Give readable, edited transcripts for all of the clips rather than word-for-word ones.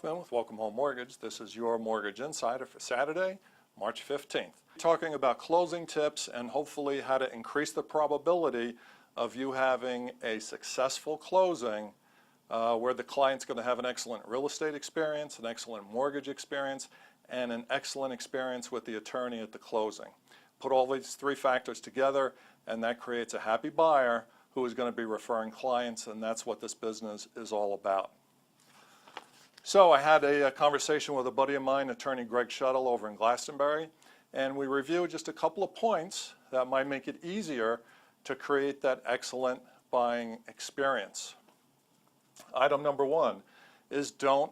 Hoffman with Welcome Home Mortgage. This is your Mortgage Insider for Saturday, March 15th. Talking about closing tips and hopefully how to increase the probability of you having a successful closing where the client's going to have an excellent real estate experience, an excellent mortgage experience, and an excellent experience with the attorney at the closing. Put all these three factors together and that creates a happy buyer who is going to be referring clients, and that's what this business is all about. So I had a conversation with a buddy of mine, attorney Greg Shuttle over in Glastonbury, and we reviewed just a couple of points that might make it easier to create that excellent buying experience. Item number one is don't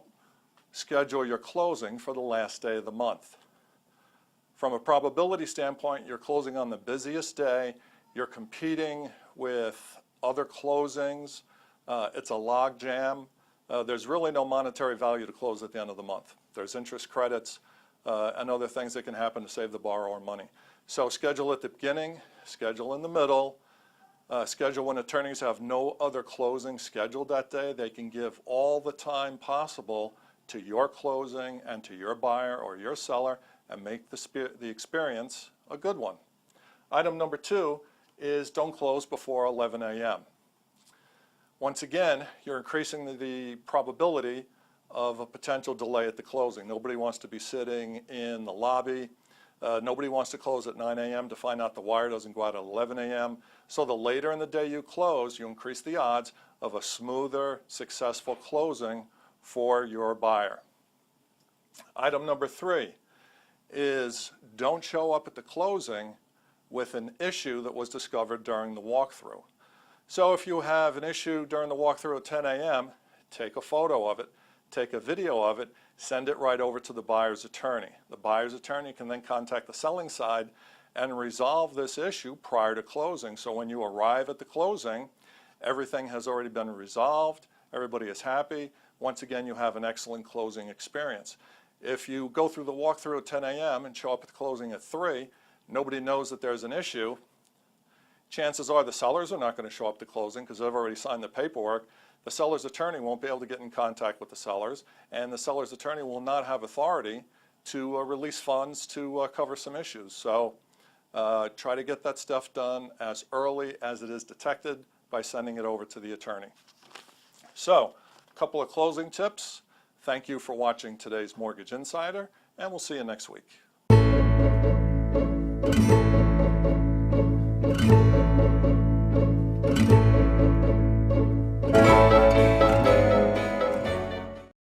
schedule your closing for the last day of the month. From a probability standpoint, you're closing on the busiest day, you're competing with other closings, it's a log jam. There's really no monetary value to close at the end of the month. There's interest credits and other things that can happen to save the borrower money. So schedule at the beginning, schedule in the middle, schedule when attorneys have no other closing scheduled that day. They can give all the time possible to your closing and to your buyer or your seller and make the experience a good one. Item number two is don't close before 11 a.m. Once again, you're increasing the probability of a potential delay at the closing. Nobody wants to be sitting in the lobby. Nobody wants to close at 9 a.m. to find out the wire doesn't go out at 11 a.m. So the later in the day you close, you increase the odds of a smoother, successful closing for your buyer. Item number three is don't show up at the closing with an issue that was discovered during the walkthrough. So if you have an issue during the walkthrough at 10 a.m., take a photo of it, take a video of it, send it right over to the buyer's attorney. The buyer's attorney can then contact the selling side and resolve this issue prior to closing. So when you arrive at the closing, everything has already been resolved, everybody is happy. Once again, you have an excellent closing experience. If you go through the walkthrough at 10 a.m. and show up at the closing at 3, nobody knows that there's an issue, chances are the sellers are not going to show up to closing because they've already signed the paperwork. The seller's attorney won't be able to get in contact with the sellers, and the seller's attorney will not have authority to release funds to cover some issues. So try to get that stuff done as early as it is detected by sending it over to the attorney. So a couple of closing tips. Thank you for watching today's Mortgage Insider, and we'll see you next week. Thank you.